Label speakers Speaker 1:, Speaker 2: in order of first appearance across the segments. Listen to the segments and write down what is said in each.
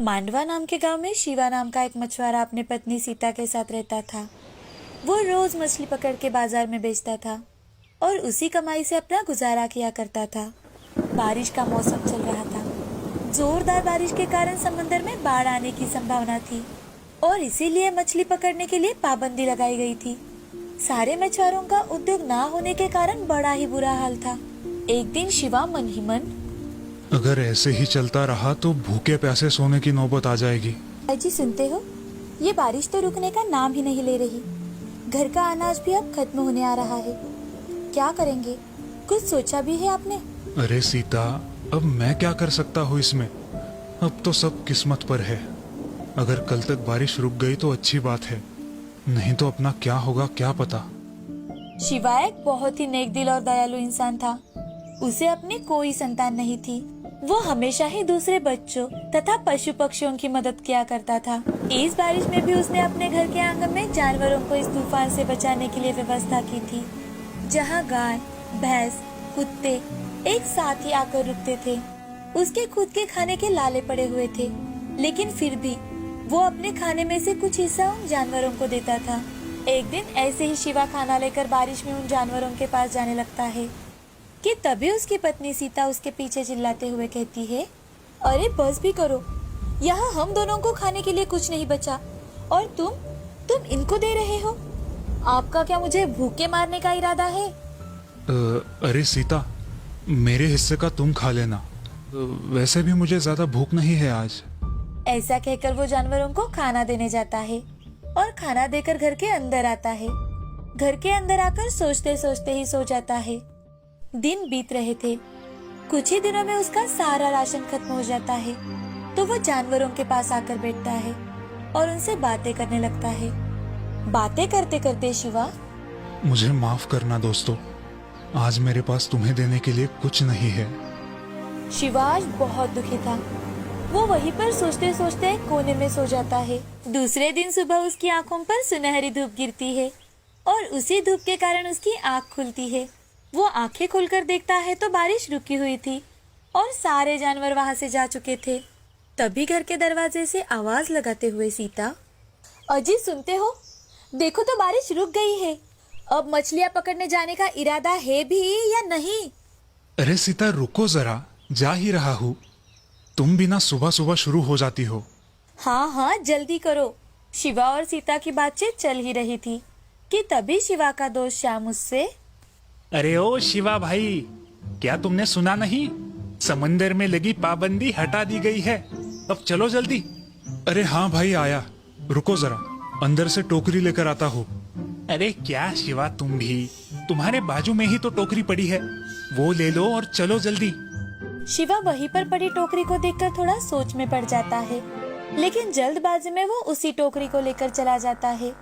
Speaker 1: मांडवा नाम के गांव में शिवा नाम का एक मछुआरा अपनी पत्नी सीता के साथ रहता था। वो रोज मछली पकड़ के बाजार में बेचता था और उसी कमाई से अपना गुजारा किया करता था। बारिश का मौसम चल रहा था। जोरदार बारिश के कारण समंदर में बाढ़ आने की संभावना थी और इसीलिए मछली पकड़ने के लिए पाबंदी लगाई गई थी। सारे मछुआरों का उद्योग ना होने के कारण बड़ा ही बुरा हाल था। एक दिन शिवा मन ही मन,
Speaker 2: अगर ऐसे ही चलता रहा तो भूखे प्यासे सोने की नौबत आ जाएगी।
Speaker 1: जी सुनते हो, ये बारिश तो रुकने का नाम ही नहीं ले रही। घर का अनाज भी अब खत्म होने आ रहा है। क्या करेंगे? कुछ सोचा भी है आपने?
Speaker 2: अरे सीता, अब मैं क्या कर सकता हूँ इसमें? अब तो सब किस्मत पर है। अगर कल तक बारिश रुक गई तो अच्छी बात है, नहीं तो अपना क्या होगा क्या पता।
Speaker 1: शिवा एक बहुत ही नेक दिल और दयालु इंसान था। उसे अपनी कोई संतान नहीं थी। वो हमेशा ही दूसरे बच्चों तथा पशु पक्षियों की मदद किया करता था। इस बारिश में भी उसने अपने घर के आंगन में जानवरों को इस तूफान से बचाने के लिए व्यवस्था की थी, जहाँ गाय, भैंस, कुत्ते एक साथ ही आकर रुकते थे। उसके खुद के खाने के लाले पड़े हुए थे, लेकिन फिर भी वो अपने खाने में से कुछ हिस्सा उन जानवरों को देता था। एक दिन ऐसे ही शिवा खाना लेकर बारिश में उन जानवरों के पास जाने लगता है कि तभी उसकी पत्नी सीता उसके पीछे चिल्लाते हुए कहती है, अरे बस भी करो, यहाँ हम दोनों को खाने के लिए कुछ नहीं बचा और तुम इनको दे रहे हो। आपका क्या मुझे भूखे मारने का इरादा है?
Speaker 2: अरे सीता, मेरे हिस्से का तुम खा लेना। वैसे भी मुझे ज्यादा भूख नहीं है आज।
Speaker 1: ऐसा कहकर वो जानवरों को खाना देने जाता है और खाना देकर घर के अंदर आता है। घर के अंदर आकर सोचते सोचते ही सो जाता है। दिन बीत रहे थे। कुछ ही दिनों में उसका सारा राशन खत्म हो जाता है। तो वो जानवरों के पास आकर बैठता है और उनसे बातें करने लगता है। बातें करते करते शिवा,
Speaker 2: मुझे माफ करना दोस्तों, आज मेरे पास तुम्हें देने के लिए कुछ नहीं है।
Speaker 1: शिवा आज बहुत दुखी था। वो वहीं पर सोचते सोचते कोने में सो जाता है। दूसरे दिन सुबह उसकी आंखों पर सुनहरी धूप गिरती है और उसी धूप के कारण उसकी आंख खुलती है। वो आंखें खोलकर देखता है तो बारिश रुकी हुई थी और सारे जानवर वहां से जा चुके थे। तभी घर के दरवाजे से आवाज लगाते हुए सीता, अजी सुनते हो, देखो तो बारिश रुक गई है। अब मछलियां पकड़ने जाने का इरादा है भी या नहीं?
Speaker 2: अरे सीता रुको जरा, जा ही रहा हूँ। तुम भी ना सुबह सुबह शुरू हो जाती हो।
Speaker 1: हाँ जल्दी करो। शिवा और सीता की बातचीत चल ही रही थी कि तभी शिवा का दोस्त श्याम उससे,
Speaker 3: अरे ओ शिवा भाई, क्या तुमने सुना नहीं? समंदर में लगी पाबंदी हटा दी गई है। अब चलो जल्दी।
Speaker 2: अरे हाँ भाई आया, रुको जरा, अंदर से टोकरी लेकर आता हूँ।
Speaker 3: अरे क्या शिवा, तुम भी, तुम्हारे बाजू में ही तो टोकरी पड़ी है, वो ले लो और चलो जल्दी।
Speaker 1: शिवा वहीं पर पड़ी टोकरी को देखकर थोड़ा सोच में पड़ जाता है, लेकिन जल्दबाजी में वो उसी टोकरी को लेकर चला जाता है।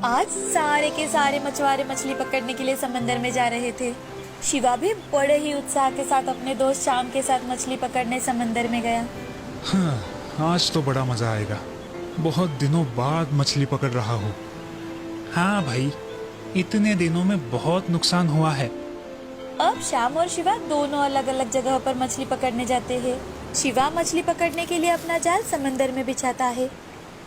Speaker 1: आज सारे के सारे मछुआरे मछली पकड़ने के लिए समंदर में जा रहे थे। शिवा भी बड़े ही उत्साह के साथ अपने दोस्त श्याम के साथ मछली पकड़ने समंदर में गया।
Speaker 2: हाँ, आज तो बड़ा मजा आएगा। बहुत दिनों बाद मछली पकड़ रहा हूँ।
Speaker 3: हाँ भाई, इतने दिनों में बहुत नुकसान हुआ है।
Speaker 1: अब श्याम और शिवा दोनों अलग अलग जगहों पर मछली पकड़ने जाते हैं। शिवा मछली पकड़ने के लिए अपना जाल समंदर में बिछाता है,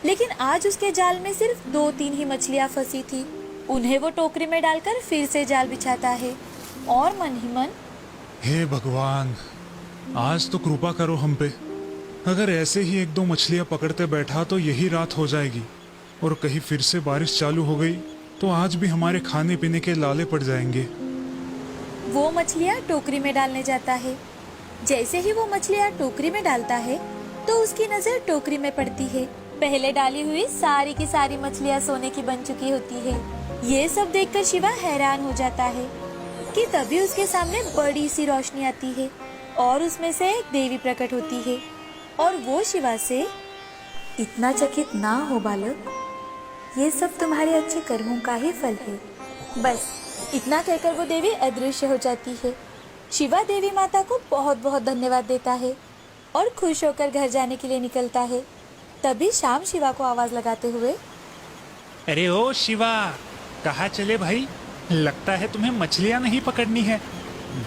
Speaker 1: लेकिन आज उसके जाल में सिर्फ 2-3 ही मछलियां फंसी थी। उन्हें वो टोकरी में डालकर फिर से जाल बिछाता है और मन ही मन,
Speaker 2: हे भगवान, आज तो कृपा करो हम पे। अगर ऐसे ही 1-2 मछलियां पकड़ते बैठा तो यही रात हो जाएगी और कहीं फिर से बारिश चालू हो गई तो आज भी हमारे खाने पीने के लाले पड़ जाएंगे।
Speaker 1: वो मछलियाँ टोकरी में डालने जाता है। जैसे ही वो मछलियाँ टोकरी में डालता है तो उसकी नजर टोकरी में पड़ती है। पहले डाली हुई सारी की सारी मछलियाँ सोने की बन चुकी होती है। ये सब देखकर शिवा हैरान हो जाता है कि तभी उसके सामने बड़ी सी रोशनी आती है और उसमें से एक देवी प्रकट होती है और वो शिवा से, इतना चकित ना हो बालक, ये सब तुम्हारे अच्छे कर्मों का ही फल है। बस इतना कहकर वो देवी अदृश्य हो जाती है। शिवा देवी माता को बहुत बहुत धन्यवाद देता है और खुश होकर घर जाने के लिए निकलता है। तभी श्याम शिवा को आवाज लगाते हुए,
Speaker 3: अरे ओ शिवा, कहाँ चले भाई? लगता है तुम्हें मछलियाँ नहीं पकड़नी है।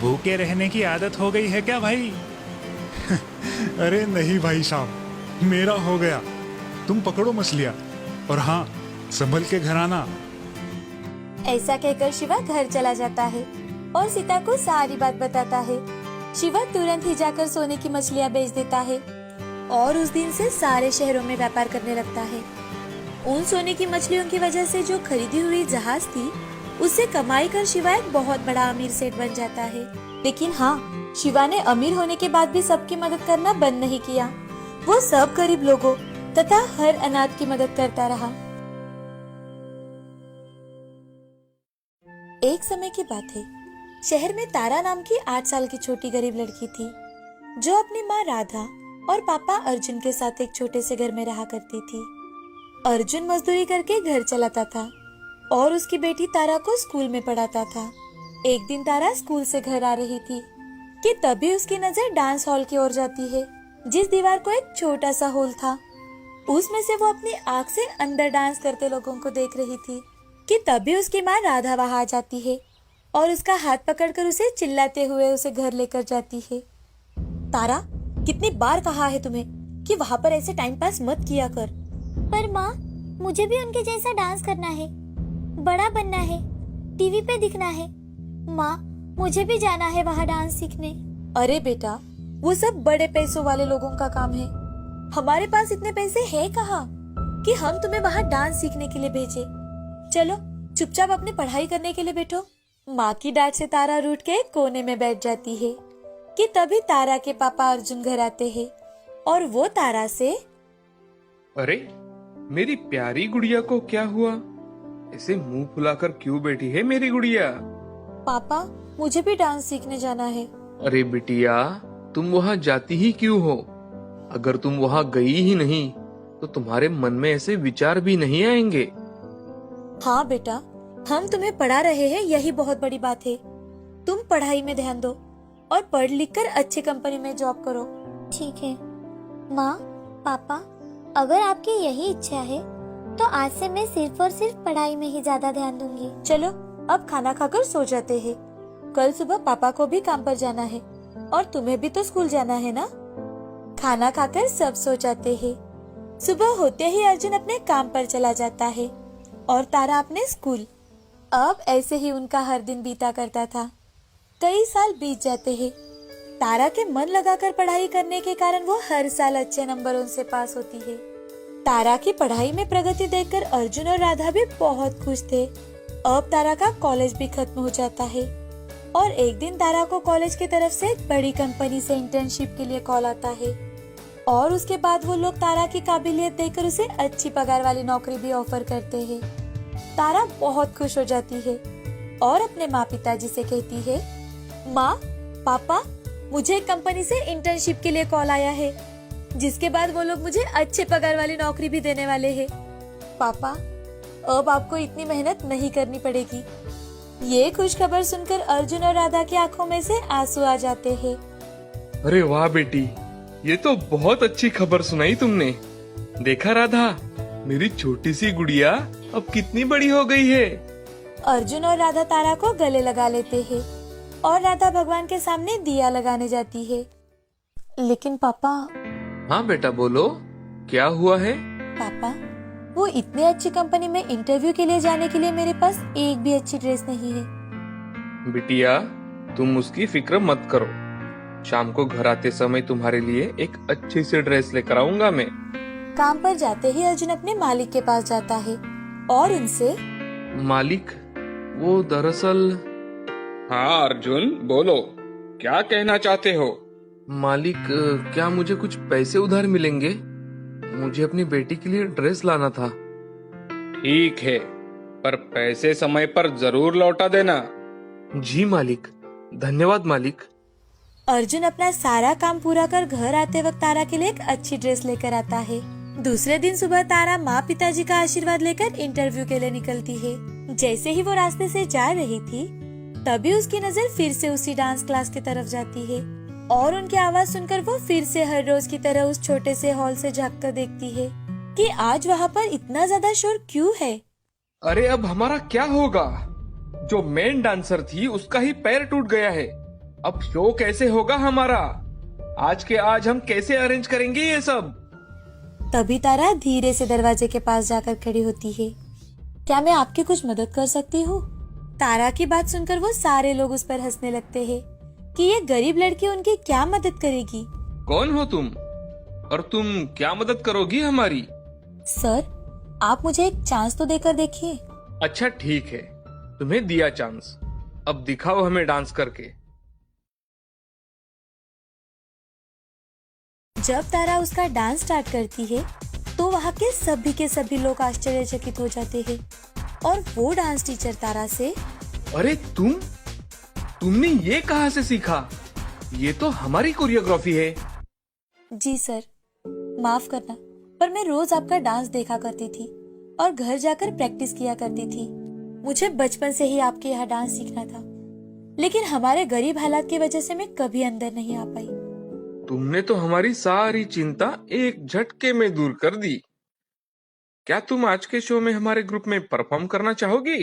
Speaker 3: भूखे रहने की आदत हो गई है क्या भाई?
Speaker 2: अरे नहीं भाई साहब, मेरा हो गया। तुम पकड़ो मछलियाँ, और हाँ, संभल के घर आना।
Speaker 1: ऐसा कहकर शिवा घर चला जाता है और सीता को सारी बात बताता है। शिवा तुरंत ही जाकर सोने की मछलियाँ बेच देता है और उस दिन से सारे शहरों में व्यापार करने लगता है। उन सोने की मछलियों की वजह से जो खरीदी हुई जहाज थी, उससे कमाई कर शिवा एक बहुत बड़ा अमीर सेठ बन जाता है। लेकिन हाँ, शिवा ने अमीर होने के बाद भी सबकी मदद करना बंद नहीं किया। वो सब गरीब लोगों तथा हर अनाथ की मदद करता रहा। एक समय की बात है, शहर में तारा नाम की 8 साल की छोटी गरीब लड़की थी, जो अपनी माँ राधा और पापा अर्जुन के साथ एक छोटे से घर में रहा करती थी। अर्जुन मजदूरी करके घर चलाता था और उसकी बेटी तारा को स्कूल में पढ़ाता था। एक दिन तारा स्कूल से घर आ रही थी कि तभी उसकी नजर डांस हॉल की ओर जाती है, जिस दीवार को एक छोटा सा होल था। उसमें से वो अपनी आँख से अंदर डांस करते लोगों को देख रही थी कि तभी उसकी माँ राधा वहां आ जाती है और उसका हाथ पकड़कर उसे चिल्लाते हुए उसे घर लेकर जाती है। तारा, कितनी बार कहा है तुम्हें कि वहाँ पर ऐसे टाइम पास मत किया कर।
Speaker 4: पर माँ, मुझे भी उनके जैसा डांस करना है, बड़ा बनना है, टीवी पे दिखना है। माँ, मुझे भी जाना है वहाँ डांस सीखने।
Speaker 1: अरे बेटा, वो सब बड़े पैसों वाले लोगों का काम है। हमारे पास इतने पैसे है कहाँ कि हम तुम्हें वहाँ डांस सीखने के लिए भेजे। चलो चुपचाप अपनी पढ़ाई करने के लिए बैठो। माँ की डांट से तारा रूठ के कोने में बैठ जाती है कि तभी तारा के पापा अर्जुन घर आते हैं और वो तारा से,
Speaker 5: अरे मेरी प्यारी गुड़िया को क्या हुआ? ऐसे मुंह फुलाकर क्यों बैठी है मेरी गुड़िया?
Speaker 1: पापा, मुझे भी डांस सीखने जाना है।
Speaker 5: अरे बिटिया, तुम वहाँ जाती ही क्यों हो? अगर तुम वहाँ गई ही नहीं तो तुम्हारे मन में ऐसे विचार भी नहीं आएंगे।
Speaker 1: हाँ बेटा, हम तुम्हें पढ़ा रहे हैं, यही बहुत बड़ी बात है। तुम पढ़ाई में ध्यान दो और पढ़ लिख कर अच्छी कंपनी में जॉब करो।
Speaker 4: ठीक है माँ, पापा, अगर आपकी यही इच्छा है तो आज से मैं सिर्फ और सिर्फ पढ़ाई में ही ज्यादा ध्यान दूंगी।
Speaker 1: चलो अब खाना खाकर सो जाते हैं। कल सुबह पापा को भी काम पर जाना है और तुम्हें भी तो स्कूल जाना है ना। खाना खाकर सब सो जाते हैं। सुबह होते ही अर्जुन अपने काम पर चला जाता है और तारा अपने स्कूल। अब ऐसे ही उनका हर दिन बीता करता था। कई साल बीत जाते हैं। तारा के मन लगाकर पढ़ाई करने के कारण वो हर साल अच्छे नंबरों से पास होती है। तारा की पढ़ाई में प्रगति देखकर अर्जुन और राधा भी बहुत खुश थे। अब तारा का कॉलेज भी खत्म हो जाता है और एक दिन तारा को कॉलेज की तरफ से एक बड़ी कंपनी से इंटर्नशिप के लिए कॉल आता है और उसके बाद वो लोग तारा की काबिलियत देखकर उसे अच्छी पगार वाली नौकरी भी ऑफर करते हैं। तारा बहुत खुश हो जाती है और अपने माँ पिताजी से कहती है, माँ, पापा, मुझे एक कंपनी से इंटर्नशिप के लिए कॉल आया है, जिसके बाद वो लोग मुझे अच्छे पगार वाली नौकरी भी देने वाले हैं। पापा, अब आपको इतनी मेहनत नहीं करनी पड़ेगी। ये खुश खबर सुनकर अर्जुन और राधा की आंखों में से आंसू आ जाते हैं।
Speaker 5: अरे वाह बेटी, ये तो बहुत अच्छी खबर सुनाई तुमने। देखा राधा, मेरी छोटी सी गुड़िया अब कितनी बड़ी हो गई है।
Speaker 1: अर्जुन और राधा तारा को गले लगा लेते हैं और राधा भगवान के सामने दिया लगाने जाती है। लेकिन पापा।
Speaker 5: हाँ बेटा, बोलो, क्या हुआ है?
Speaker 1: पापा, वो इतनी अच्छी कंपनी में इंटरव्यू के लिए जाने के लिए मेरे पास एक भी अच्छी ड्रेस नहीं है।
Speaker 5: बिटिया, तुम उसकी फिक्र मत करो। शाम को घर आते समय तुम्हारे लिए एक अच्छी सी ड्रेस लेकर आऊंगा मैं।
Speaker 1: काम पर जाते ही अर्जुन अपने मालिक के पास जाता है और उनसे,
Speaker 5: मालिक, वो दरअसल।
Speaker 6: हाँ अर्जुन, बोलो, क्या कहना चाहते हो?
Speaker 5: मालिक, क्या मुझे कुछ पैसे उधार मिलेंगे? मुझे अपनी बेटी के लिए ड्रेस लाना था।
Speaker 6: ठीक है, पर पैसे समय पर जरूर लौटा देना।
Speaker 5: जी मालिक, धन्यवाद मालिक।
Speaker 1: अर्जुन अपना सारा काम पूरा कर घर आते वक्त तारा के लिए एक अच्छी ड्रेस लेकर आता है। दूसरे दिन सुबह तारा माँ पिताजी का आशीर्वाद लेकर इंटरव्यू के लिए निकलती है। जैसे ही वो रास्ते से जा रही थी, तभी उसकी नजर फिर से उसी डांस क्लास की तरफ जाती है और उनकी आवाज सुनकर वो फिर से हर रोज की तरह उस छोटे से हॉल से झांक कर देखती है कि आज वहाँ पर इतना ज्यादा शोर क्यों है।
Speaker 5: अरे अब हमारा क्या होगा? जो मेन डांसर थी उसका ही पैर टूट गया है। अब शो कैसे होगा हमारा? आज के आज हम कैसे अरेंज करेंगे ये सब?
Speaker 1: तभी तारा धीरे से दरवाजे के पास जाकर खड़ी होती है। क्या मैं आपकी कुछ मदद कर सकती हूँ? तारा की बात सुनकर वो सारे लोग उस पर हंसने लगते हैं कि ये गरीब लड़की उनकी क्या मदद करेगी।
Speaker 5: कौन हो तुम और तुम क्या मदद करोगी हमारी?
Speaker 1: सर, आप मुझे एक चांस तो देकर देखिए।
Speaker 5: अच्छा ठीक है, तुम्हें दिया चांस, अब दिखाओ हमें डांस करके।
Speaker 1: जब तारा उसका डांस स्टार्ट करती है तो वहाँ के सभी लोग आश्चर्यचकित हो जाते हैं और वो डांस टीचर तारा से,
Speaker 5: अरे तुमने ये कहाँ से सीखा? ये तो हमारी कोरियोग्राफी है।
Speaker 1: जी सर, माफ करना, पर मैं रोज आपका डांस देखा करती थी और घर जाकर प्रैक्टिस किया करती थी। मुझे बचपन से ही आपके यहाँ डांस सीखना था, लेकिन हमारे गरीब हालात की वजह से मैं कभी अंदर नहीं आ पाई।
Speaker 5: तुमने तो हमारी सारी चिंता एक झटके में दूर कर दी। क्या तुम आज के शो में हमारे ग्रुप में परफॉर्म करना चाहोगी?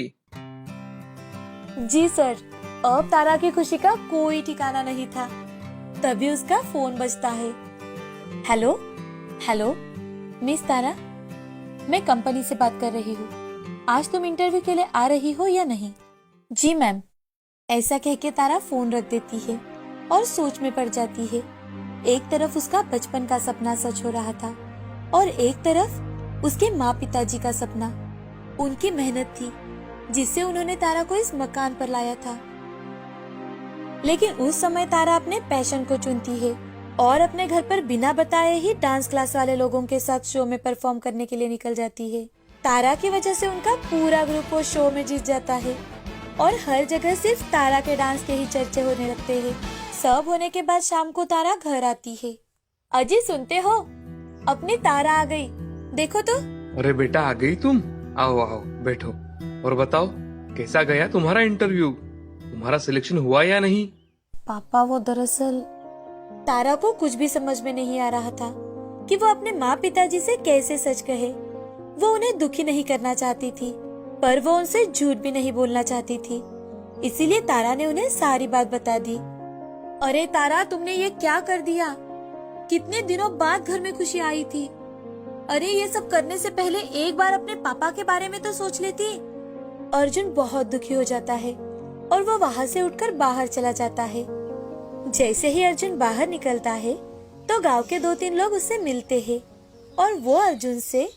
Speaker 1: जी सर। अब तारा की खुशी का कोई ठिकाना नहीं था। तभी उसका फोन बजता है। हेलो हेलो मिस तारा, मैं कंपनी से बात कर रही हूँ। आज तुम इंटरव्यू के लिए आ रही हो या नहीं? जी मैम। ऐसा कह के तारा फोन रख देती है और सोच में पड़ जाती है। एक तरफ उसका बचपन का सपना सच हो रहा था और एक तरफ उसके माँ पिताजी का सपना। उनकी मेहनत थी जिससे उन्होंने तारा को इस मकान पर लाया था। लेकिन उस समय तारा अपने पैशन को चुनती है और अपने घर पर बिना बताए ही डांस क्लास वाले लोगों के साथ शो में परफॉर्म करने के लिए निकल जाती है। तारा की वजह से उनका पूरा ग्रुप वो शो में जीत जाता है और हर जगह सिर्फ तारा के डांस के ही चर्चे होने लगते हैं। सब होने के बाद शाम को तारा घर आती है। अजी सुनते हो, अपनी तारा आ गई, देखो तो।
Speaker 5: अरे बेटा, आ गई तुम? आओ आओ बैठो और बताओ कैसा गया तुम्हारा इंटरव्यू? तुम्हारा सिलेक्शन हुआ या नहीं?
Speaker 1: पापा, वो दरअसल तारा को कुछ भी समझ में नहीं आ रहा था कि वो अपने माँ पिताजी से कैसे सच कहे। वो उन्हें दुखी नहीं करना चाहती थी, पर वो उनसे झूठ भी नहीं बोलना चाहती थी। इसीलिए तारा ने उन्हें सारी बात बता दी। अरे तारा, तुमने ये क्या कर दिया? कितने दिनों बाद घर में खुशी आई थी। अरे ये सब करने से पहले एक बार अपने पापा के बारे में तो सोच लेती। अर्जुन बहुत दुखी हो जाता है और वो वहाँ से उठकर बाहर चला जाता है। जैसे ही अर्जुन बाहर निकलता है तो गांव के 2-3 लोग उससे मिलते हैं और वो अर्जुन से,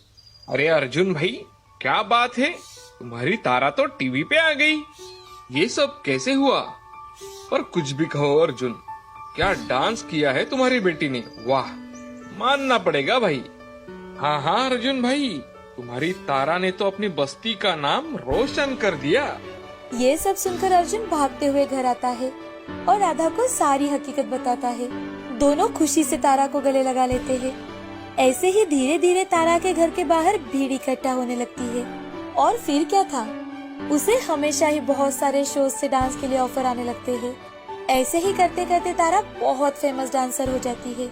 Speaker 5: अरे अर्जुन भाई, क्या बात है, तुम्हारी तारा तो टीवी पे आ गई। ये सब कैसे हुआ? पर कुछ भी कहो अर्जुन, क्या डांस किया है तुम्हारी बेटी ने, वाह, मानना पड़ेगा भाई। हाँ हाँ अर्जुन भाई, तुम्हारी तारा ने तो अपनी बस्ती का नाम रोशन कर दिया।
Speaker 1: ये सब सुनकर अर्जुन भागते हुए घर आता है और राधा को सारी हकीकत बताता है। दोनों खुशी से तारा को गले लगा लेते हैं। ऐसे ही धीरे धीरे तारा के घर के बाहर भीड़ इकट्ठा होने लगती है और फिर क्या था, उसे हमेशा ही बहुत सारे शोज से डांस के लिए ऑफर आने लगते हैं। ऐसे ही करते करते तारा बहुत फेमस डांसर हो जाती है।